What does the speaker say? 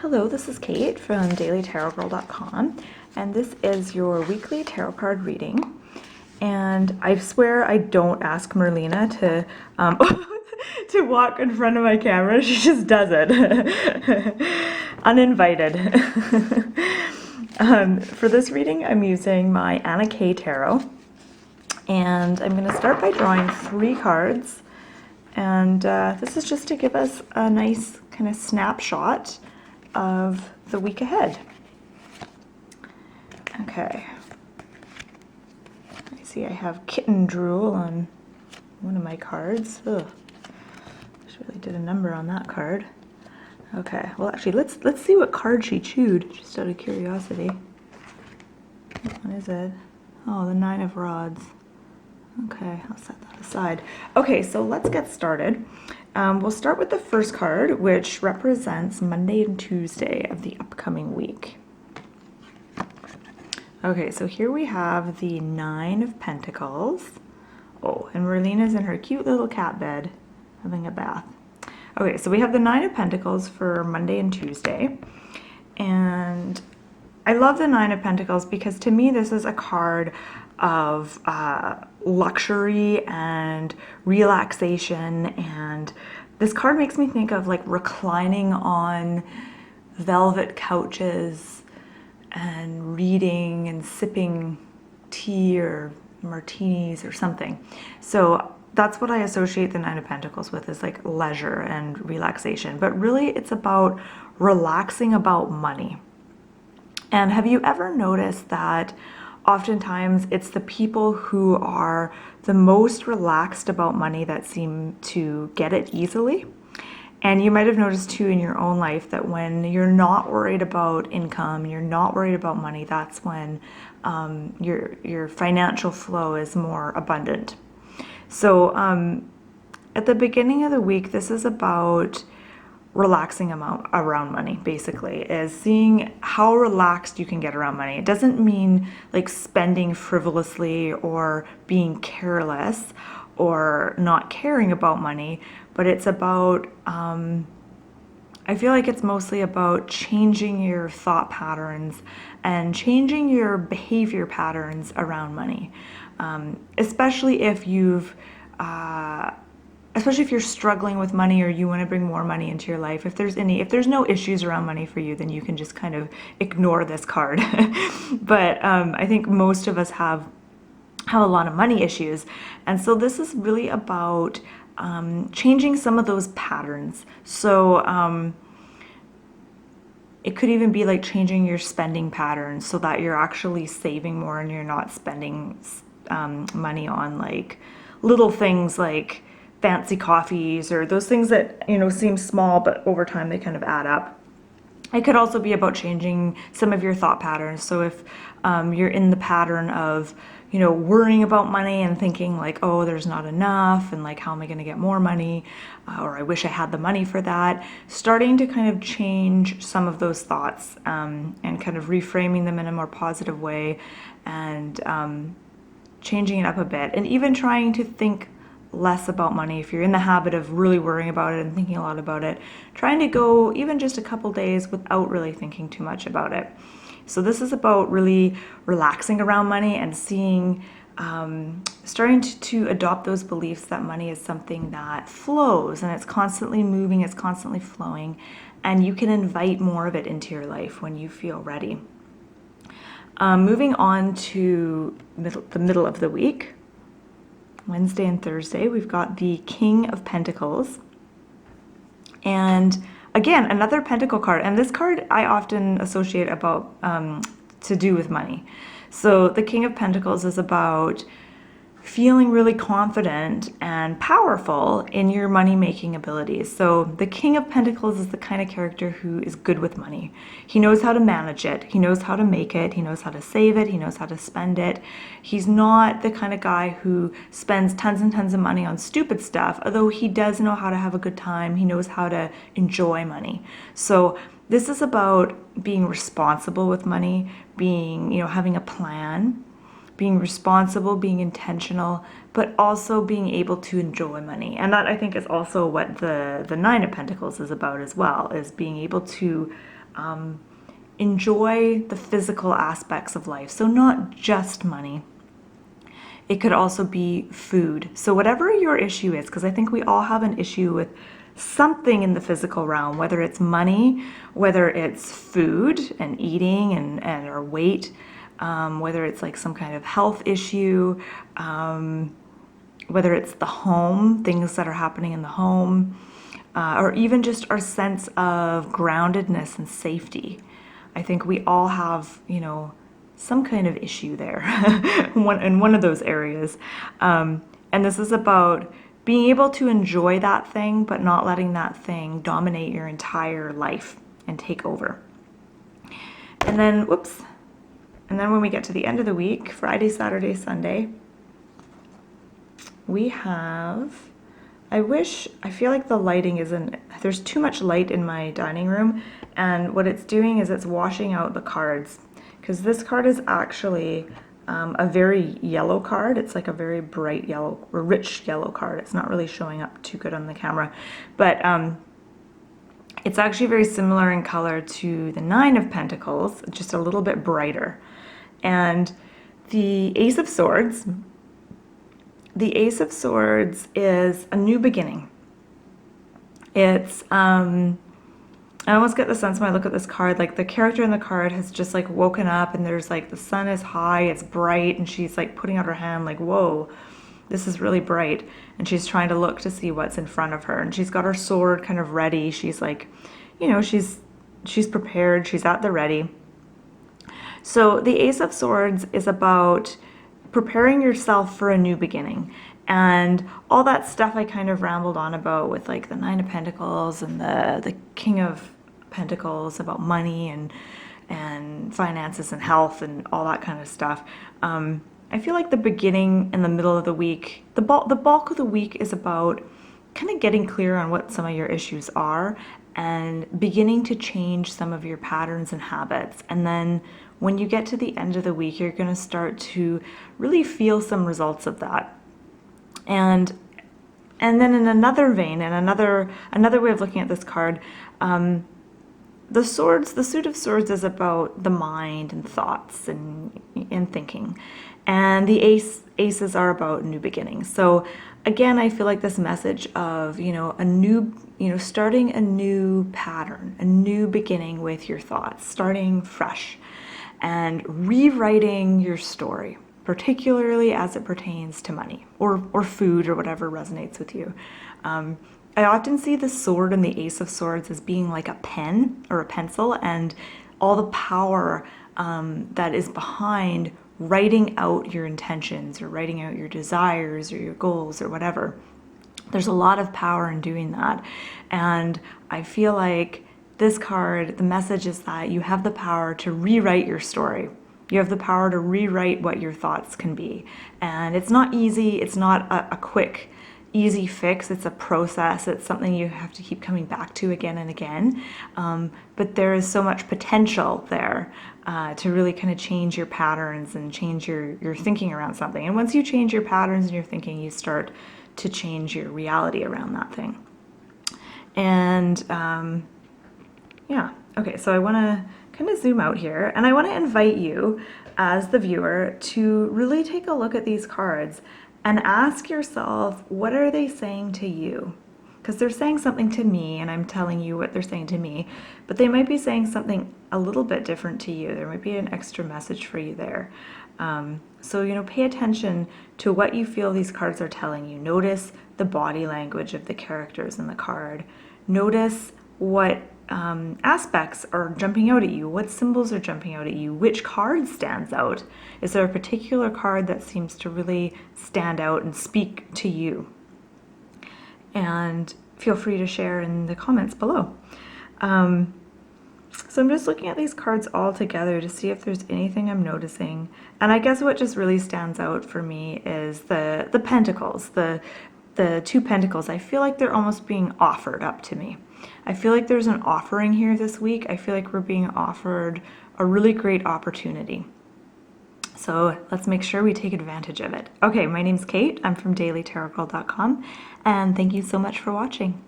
Hello, this is Kate from dailytarotgirl.com, and this is your weekly tarot card reading. And I swear I don't ask Merlina to to walk in front of my camera. She just does it, uninvited. For this reading, I'm using my Anna Kay Tarot, and I'm going to start by drawing 3 cards. And this is just to give us a nice kind of snapshot of the week ahead. Okay. I see I have kitten drool on one of my cards. Ugh. She really did a number on that card. Okay, well actually let's see what card she chewed, just out of curiosity. What one is it? Oh, the 9 of Rods. Okay, I'll set that aside. Okay, so let's get started. We'll start with the first card, which represents Monday and Tuesday of the upcoming week. Okay, so here we have the 9 of Pentacles. Oh, and Merlina's in her cute little cat bed having a bath. Okay, so we have the 9 of Pentacles for Monday and Tuesday. And I love the 9 of Pentacles because to me this is a card of luxury and relaxation, and this card makes me think of like reclining on velvet couches and reading and sipping tea or martinis or something. So that's what I associate the 9 of Pentacles with, is like leisure and relaxation, but really it's about relaxing about money. And have you ever noticed that oftentimes it's the people who are the most relaxed about money that seem to get it easily? And you might have noticed too in your own life that when you're not worried about income, you're not worried about money, that's when your financial flow is more abundant. So at the beginning of the week, this is about relaxing around money, basically, is seeing how relaxed you can get around money. It doesn't mean like spending frivolously or being careless or not caring about money, but it's about, I feel like it's mostly about changing your thought patterns and changing your behavior patterns around money, especially if you're struggling with money or you want to bring more money into your life. If there's no issues around money for you, then you can just kind of ignore this card. But I think most of us have a lot of money issues. And so this is really about changing some of those patterns. So it could even be like changing your spending patterns so that you're actually saving more and you're not spending money on like little things like fancy coffees or those things that, you know, seem small, but over time they kind of add up. It could also be about changing some of your thought patterns. So if you're in the pattern of, you know, worrying about money and thinking like, oh, there's not enough, and like, how am I going to get more money? Or I wish I had the money for that. Starting to kind of change some of those thoughts and kind of reframing them in a more positive way, and changing it up a bit, and even trying to think less about money. If you're in the habit of really worrying about it and thinking a lot about it, trying to go even just a couple days without really thinking too much about it. So this is about really relaxing around money and seeing, starting to adopt those beliefs that money is something that flows and it's constantly moving, it's constantly flowing, and you can invite more of it into your life when you feel ready. Moving on to the middle of the week, Wednesday and Thursday, we've got the King of Pentacles. And again, another Pentacle card. And this card I often associate about to do with money. So the King of Pentacles is about feeling really confident and powerful in your money-making abilities. So the King of Pentacles is the kind of character who is good with money. He knows how to manage it. He knows how to make it. He knows how to save it. He knows how to spend it. He's not the kind of guy who spends tons and tons of money on stupid stuff, although he does know how to have a good time. He knows how to enjoy money. So this is about being responsible with money, being, you know, having a plan, being responsible, being intentional, but also being able to enjoy money. And that, I think, is also what the 9 of Pentacles is about as well, is being able to Enjoy the physical aspects of life. So not just money. It could also be food. So whatever your issue is, because I think we all have an issue with something in the physical realm, whether it's money, whether it's food and eating and our weight, whether it's like some kind of health issue, whether it's the home, things that are happening in the home, or even just our sense of groundedness and safety. I think we all have, some kind of issue there in one of those areas. And this is about being able to enjoy that thing, but not letting that thing dominate your entire life and take over. And then, when we get to the end of the week, Friday, Saturday, Sunday, we have, I feel like the lighting there's too much light in my dining room, and what it's doing is it's washing out the cards. Because this card is actually a very yellow card. It's like a very bright yellow, or rich yellow card. It's not really showing up too good on the camera. But it's actually very similar in color to the Nine of Pentacles, just a little bit brighter. And the Ace of Swords is a new beginning. It's I almost get the sense when I look at this card, like the character in the card has just like woken up, and there's like the sun is high, it's bright, and she's like putting out her hand like, whoa, this is really bright. And she's trying to look to see what's in front of her. And she's got her sword kind of ready. She's like, she's prepared, she's at the ready. So the Ace of Swords is about preparing yourself for a new beginning. And all that stuff I kind of rambled on about with like the Nine of Pentacles and the King of Pentacles, about money and finances and health and all that kind of stuff. I feel like the beginning and the middle of the week, the bulk of the week is about kind of getting clear on what some of your issues are and beginning to change some of your patterns and habits. And then when you get to the end of the week, you're going to start to really feel some results of that. And then in another vein, and another way of looking at this card, the Suit of Swords is about the mind and thoughts and thinking. And the aces are about new beginnings. So again, I feel like this message of, starting a new pattern, a new beginning with your thoughts, starting fresh and rewriting your story, particularly as it pertains to money or food or whatever resonates with you. I often see the sword and the Ace of Swords as being like a pen or a pencil, and all the power that is behind writing out your intentions or writing out your desires or your goals or whatever. There's a lot of power in doing that. And I feel like this card, the message is that you have the power to rewrite your story. You have the power to rewrite what your thoughts can be. And it's not easy. It's not a quick, easy fix. It's a process. It's something you have to keep coming back to again and again. But there is so much potential there to really kind of change your patterns and change your thinking around something. And once you change your patterns and your thinking, you start to change your reality around that thing. And yeah, okay, so I want to kind of zoom out here, and I want to invite you as the viewer to really take a look at these cards and ask yourself, what are they saying to you? Because they're saying something to me, and I'm telling you what they're saying to me, but they might be saying something a little bit different to you. There might be an extra message for you there. So, pay attention to what you feel these cards are telling you. Notice the body language of the characters in the card. Notice what aspects are jumping out at you, what symbols are jumping out at you, which card stands out. Is there a particular card that seems to really stand out and speak to you? And feel free to share in the comments below. So I'm just looking at these cards all together to see if there's anything I'm noticing. And I guess what just really stands out for me is the pentacles, the two pentacles. I feel like they're almost being offered up to me. I feel like there's an offering here this week. I feel like we're being offered a really great opportunity. So let's make sure we take advantage of it. Okay, my name's Kate. I'm from dailytarotgirl.com, and thank you so much for watching.